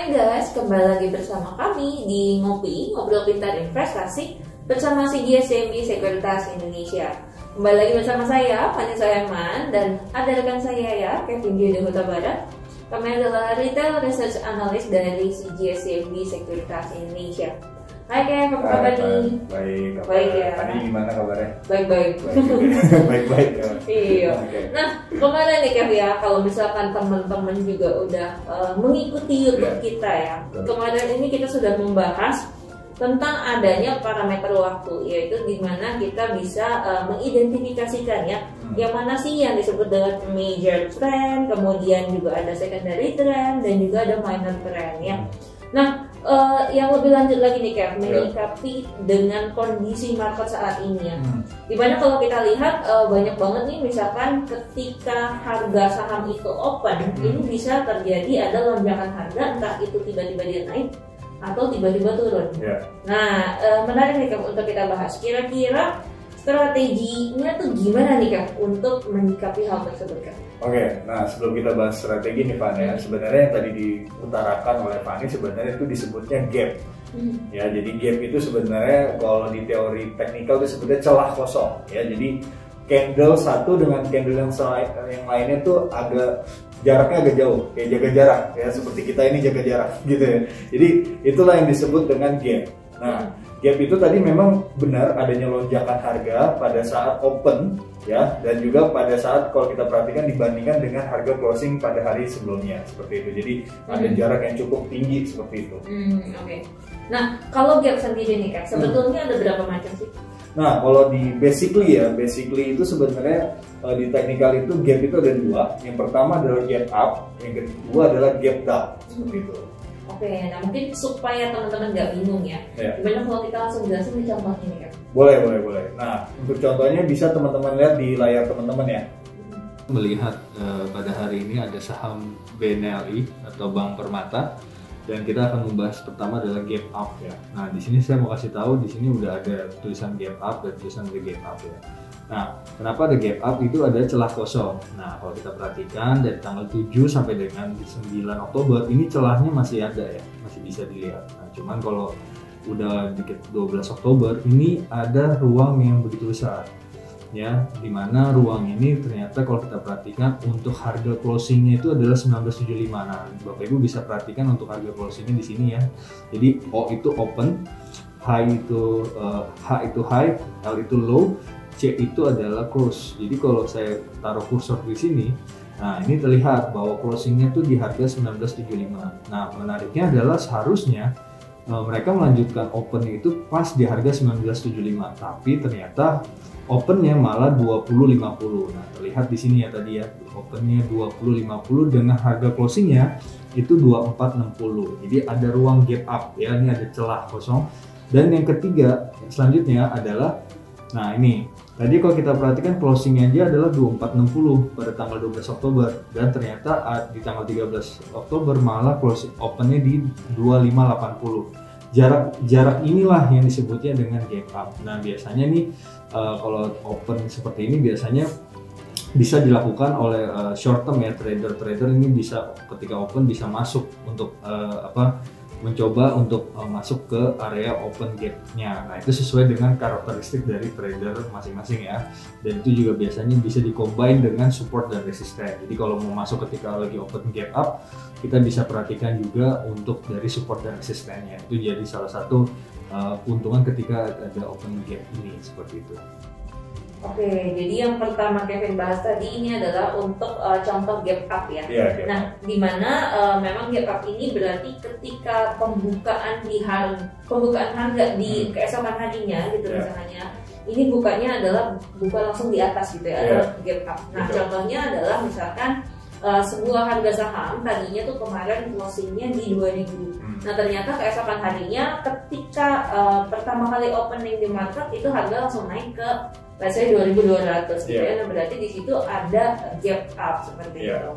Hai guys, kembali lagi bersama kami di Ngopi, Ngobrol Pintar Investasi bersama CGS CIMB Sekuritas Indonesia. Kembali lagi bersama saya, Vanessa Herman, dan ada rekan saya ya, Kevin Diego Huta Barat. Kami adalah Retail Research Analyst dari CGS CIMB Sekuritas Indonesia. Hai Kev, apa kabar nih? Baik ya. Tadi gimana kabarnya? Baik-baik. Baik-baik ya. Iya. Okay. Nah, kemarin nih Kev ya, kalau misalkan teman-teman juga udah mengikuti YouTube kita ya. Kemarin ini kita sudah membahas tentang adanya parameter waktu, yaitu di mana kita bisa mengidentifikasikan ya, yang mana sih yang disebut dengan major trend, kemudian juga ada secondary trend, dan juga ada minor trend ya. Nah, yang lebih lanjut lagi nih Kev, menyikapi dengan kondisi market saat ini ya. Dimana kalau kita lihat banyak banget nih, misalkan ketika harga saham itu open, ini bisa terjadi ada lonjakan harga, entah itu tiba-tiba dia naik atau tiba-tiba turun. Nah, menarik nih Kev untuk kita bahas. Kira-kira strateginya tuh gimana nih Kev untuk menyikapi hal tersebut Kev? Oke, nah sebelum kita bahas strategi nih Fanny ya, sebenarnya yang tadi diutarakan oleh Fanny sebenarnya itu disebutnya gap. Ya, jadi gap itu sebenarnya kalau di teori teknikal itu sebetulnya celah kosong. Ya, jadi candle satu dengan candle yang lainnya tuh agak jaraknya agak jauh, kayak jaga jarak ya, seperti kita ini jaga jarak gitu ya. Jadi itulah yang disebut dengan gap. Nah, gap itu tadi memang benar adanya lonjakan harga pada saat open ya, dan juga pada saat kalau kita perhatikan dibandingkan dengan harga closing pada hari sebelumnya seperti itu. Jadi ada jarak yang cukup tinggi seperti itu. Oke. Nah, kalau gap sendiri nih Kak, sebetulnya ada berapa macam sih? Nah, kalau di basically itu sebenarnya di teknikal itu gap itu ada dua. Yang pertama adalah gap up, yang kedua adalah gap down seperti itu. Oke, nah mungkin supaya teman-teman nggak bingung ya, gimana kalau kita langsung jelasin di contohnya nih Kak? Boleh. Nah, untuk contohnya bisa teman-teman lihat di layar teman-teman ya. Melihat pada hari ini ada saham BNLI atau Bank Permata, dan kita akan membahas pertama adalah gap up ya. Nah, di sini saya mau kasih tahu, di sini udah ada tulisan gap up dan tulisan gap up ya. Nah, kenapa ada gap up? Itu ada celah kosong. Nah, kalau kita perhatikan dari tanggal 7 sampai dengan 9 Oktober ini celahnya masih ada ya, masih bisa dilihat. Nah, cuman kalau udah dikit 12 Oktober ini ada ruang yang begitu besar ya, dimana ruang ini ternyata kalau kita perhatikan untuk harga closingnya itu adalah 1975. Nah, Bapak Ibu bisa perhatikan untuk harga closingnya di sini ya. Jadi O itu open, H itu high, L itu low, C itu adalah close. Jadi kalau saya taruh kursor di sini, nah ini terlihat bahwa closingnya itu di harga 1975. Nah, menariknya adalah seharusnya mereka melanjutkan open itu pas di harga 1975, tapi ternyata opennya malah 2050. Nah, terlihat di sini ya tadi ya, opennya 2050 dengan harga closingnya itu 2460. Jadi ada ruang gap up ya, ini ada celah kosong. Dan yang ketiga selanjutnya adalah, nah ini tadi kalau kita perhatikan closingnya aja adalah 2460 pada tanggal 12 Oktober, dan ternyata di tanggal 13 Oktober malah closing opennya di 2580. Jarak inilah yang disebutnya dengan gap up. Nah, biasanya nih kalau open seperti ini biasanya bisa dilakukan oleh short term ya, trader ini bisa ketika open bisa masuk untuk mencoba untuk masuk ke area open gap-nya. Nah, itu sesuai dengan karakteristik dari trader masing-masing ya. Dan itu juga biasanya bisa dikombin dengan support dan resisten. Jadi kalau mau masuk ketika lagi open gap up, kita bisa perhatikan juga untuk dari support dan resistennya. Itu jadi salah satu keuntungan ketika ada open gap ini seperti itu. Oke, jadi yang pertama Kevin bahas tadi ini adalah untuk contoh gap up ya. Nah, di mana memang gap up ini berarti ketika pembukaan harga di keesokan harinya gitu misalnya, ini bukanya adalah buka langsung di atas gitu ya, adalah gap up. Nah, contohnya adalah misalkan sebuah harga saham tadinya tuh kemarin closingnya di 2000. Nah, ternyata keesokan harinya ketika pertama kali opening di market itu harga langsung naik ke saya 2200 gitu ya. Nah, berarti di situ ada gap up seperti itu.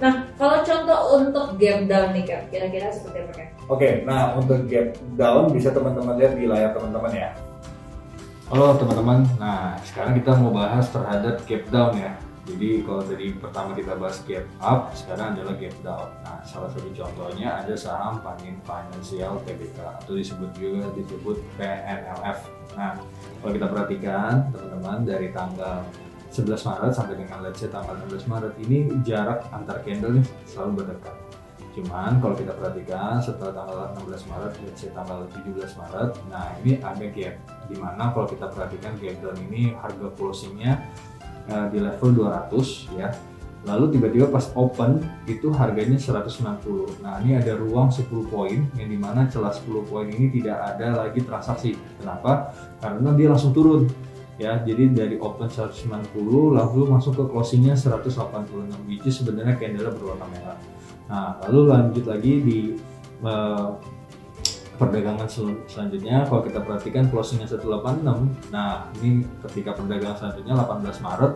Nah, kalau contoh untuk gap down nih Kak, kira-kira seperti apa Kak? Oke, nah untuk gap down bisa teman-teman lihat di layar teman-teman ya. Halo teman-teman, nah sekarang kita mau bahas terhadap gap down ya. Jadi kalau tadi pertama kita bahas gap up, sekarang adalah gap down. Nah, salah satu contohnya ada saham Panin Financial Tbk atau disebut PNLF. Nah, kalau kita perhatikan teman-teman dari tanggal 11 Maret sampai dengan let's say tanggal 16 Maret ini jarak antar candle nih selalu berdekat. Cuman kalau kita perhatikan setelah tanggal 16 Maret, let's say tanggal 17 Maret, nah ini ada gap. Dimana kalau kita perhatikan gap down ini harga closingnya di level 200 ya. Lalu tiba-tiba pas open itu harganya 190. Nah, ini ada ruang 10 poin yang dimana celah 10 poin ini tidak ada lagi transaksi. Kenapa? Karena dia langsung turun. Ya, jadi dari open 190 lalu masuk ke closingnya 186, which is sebenarnya candle berwarna merah. Nah, lalu lanjut lagi di perdagangan selanjutnya, kalau kita perhatikan closingnya 186. Nah, ini ketika perdagangan selanjutnya 18 Maret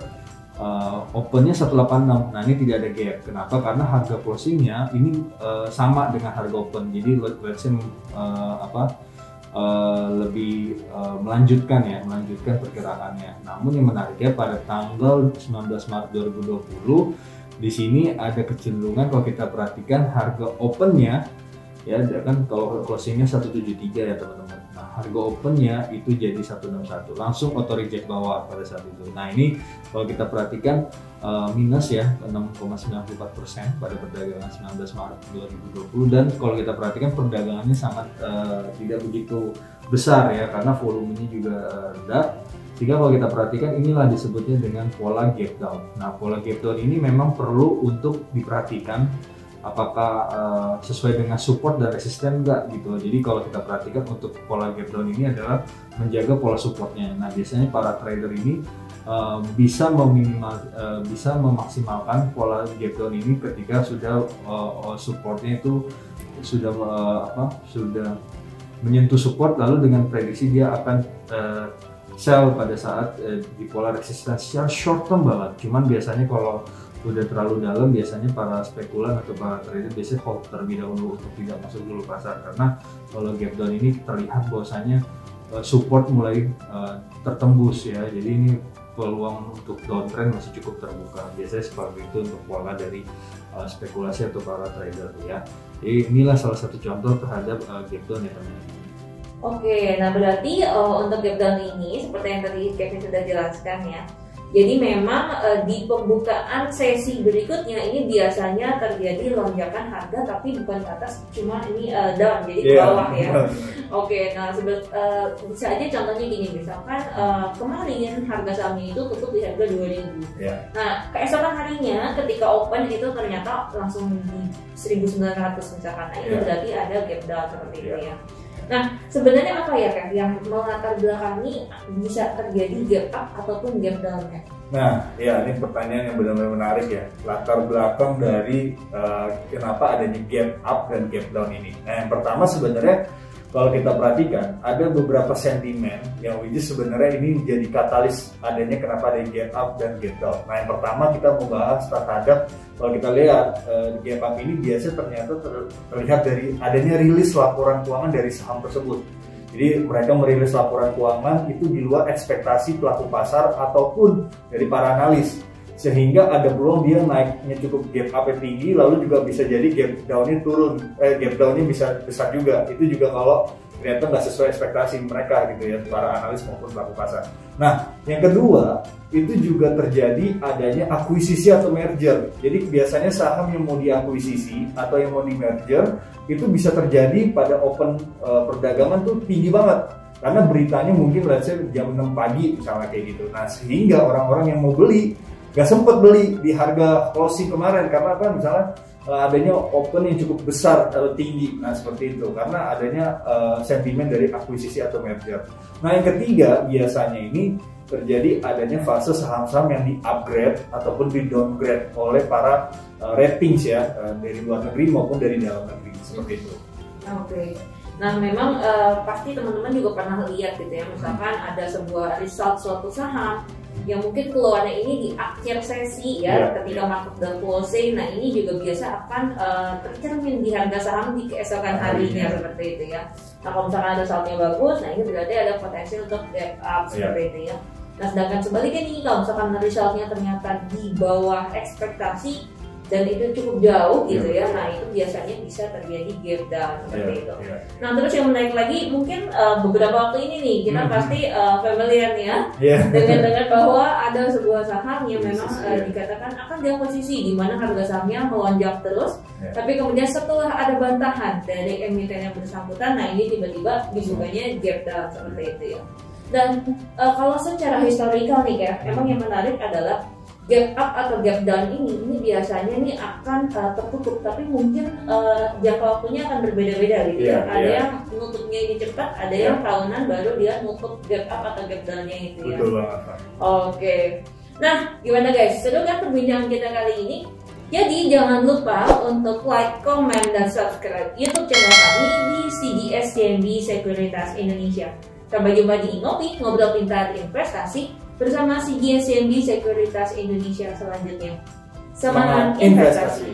opennya 186. Nah, ini tidak ada gap. Kenapa? Karena harga closingnya ini sama dengan harga open. Jadi let's say lebih melanjutkan pergerakannya. Namun yang menariknya pada tanggal 19 Maret 2020 di sini ada kecenderungan kalau kita perhatikan harga opennya ya kan, kalau closingnya 173 ya teman-teman. Nah, harga opennya itu jadi 161, langsung auto reject bawah pada saat itu. Nah, ini kalau kita perhatikan minus ya 6,94% pada perdagangan 19 Maret 2020. Dan kalau kita perhatikan perdagangannya sangat tidak begitu besar ya, karena volumenya juga rendah. Sehingga kalau kita perhatikan inilah disebutnya dengan pola gap down. Nah, pola gap down ini memang perlu untuk diperhatikan apakah sesuai dengan support dan resisten enggak gitu. Jadi kalau kita perhatikan untuk pola gap down ini adalah menjaga pola supportnya. Nah, biasanya para trader ini bisa memaksimalkan pola gap down ini ketika sudah supportnya itu sudah menyentuh support, lalu dengan prediksi dia akan sell pada saat di pola resistance secara short term banget. Cuman biasanya kalau udah terlalu dalam, biasanya para spekulan atau para trader biasanya hold terlebih dahulu untuk tidak masuk dulu pasar, karena kalau gap down ini terlihat bahwasanya support mulai tertembus ya. Jadi ini peluang untuk downtrend masih cukup terbuka. Biasanya seperti itu untuk pola dari spekulasi atau para trader ya. Jadi inilah salah satu contoh terhadap gap down ya teman-teman. Oke, nah berarti untuk gap down ini seperti yang tadi Kevin sudah jelaskan ya. Jadi memang di pembukaan sesi berikutnya ini biasanya terjadi lonjakan harga, tapi bukan ke atas, cuma ini down, jadi ke bawah ya. Oke, nah bisa aja contohnya gini, misalkan kemarin harga sahamnya itu tutup di harga 2.000. Nah, keesokan harinya ketika open itu ternyata langsung di 1.900 misalkan. Nah, itu berarti ada gap down seperti itu ya. Nah, sebenarnya apa ya Kak yang melatar belakangi bisa terjadi gap up ataupun gap down ya? Nah, ya ini pertanyaan yang benar-benar menarik ya. Latar belakang dari kenapa adanya gap up dan gap down ini. Nah, yang pertama sebenarnya kalau kita perhatikan ada beberapa sentimen yang which is sebenarnya ini jadi katalis adanya kenapa ada gap up dan gap down. Nah, yang pertama kita membahas terhadap kalau kita lihat gap up ini biasa ternyata terlihat dari adanya rilis laporan keuangan dari saham tersebut. Jadi mereka merilis laporan keuangan itu di luar ekspektasi pelaku pasar ataupun dari para analis, sehingga ada peluang dia naiknya cukup gap up tinggi, lalu juga bisa jadi gap down-nya turun, gap down-nya bisa besar juga. Itu juga kalau ternyata nggak sesuai ekspektasi mereka gitu ya, para analis maupun pelaku pasar. Nah, yang kedua itu juga terjadi adanya akuisisi atau merger. Jadi biasanya saham yang mau diakuisisi atau yang mau di merger itu bisa terjadi pada open perdagangan tuh tinggi banget. Karena beritanya mungkin let's say jam 6 pagi misalnya kayak gitu. Nah, sehingga orang-orang yang mau beli gak sempet beli di harga closing kemarin karena apa? Misalnya adanya open yang cukup besar atau tinggi. Nah, seperti itu karena adanya sentimen dari akuisisi atau merger. Nah, yang ketiga biasanya ini terjadi adanya fase saham-saham yang di-upgrade ataupun di-downgrade oleh para ratings ya, dari luar negeri maupun dari dalam negeri, seperti itu. Oke. Nah, memang pasti teman-teman juga pernah lihat gitu ya, misalkan ada sebuah result suatu saham yang mungkin keluarnya ini di akhir sesi ya, ketika market udah closing. Nah, ini juga biasa akan tercermin di harga saham di keesokan harinya seperti itu ya. Nah, kalau misalkan ada resultnya bagus, nah ini berarti ada potensi untuk gap up seperti itu ya. Nah sedangkan sebaliknya nih kalau misalkan resultnya ternyata di bawah ekspektasi dan itu cukup jauh gitu ya, nah itu biasanya bisa terjadi gap down seperti itu. Nah terus yang menarik lagi mungkin beberapa waktu ini nih kita pasti familiar nih ya dengan bahwa ada sebuah saham yang memang dikatakan akan di posisi di mana harga sahamnya melonjak terus, tapi kemudian setelah ada bantahan dari emiten yang bersangkutan, nah ini tiba-tiba dibukanya gap down seperti itu ya. Dan kalau secara historikal nih ya, emang yang menarik adalah gap up atau gap down ini biasanya nih akan tertutup, tapi mungkin jangka waktunya akan berbeda-beda gitu ya. Ada yang nutupnya ini cepat, ada yang tahunan baru dia nutup gap up atau gap downnya itu ya. Betul banget, Pak. Oke. Nah, gimana guys? Seru kan perbincangan kita kali ini? Jadi jangan lupa untuk like, comment, dan subscribe YouTube channel kami di CGS CIMB Sekuritas Indonesia. Sampai jumpa di Ngopi, Ngobrol Pintar Investasi bersama CGS CIMB Sekuritas Indonesia selanjutnya. Semangat investasi!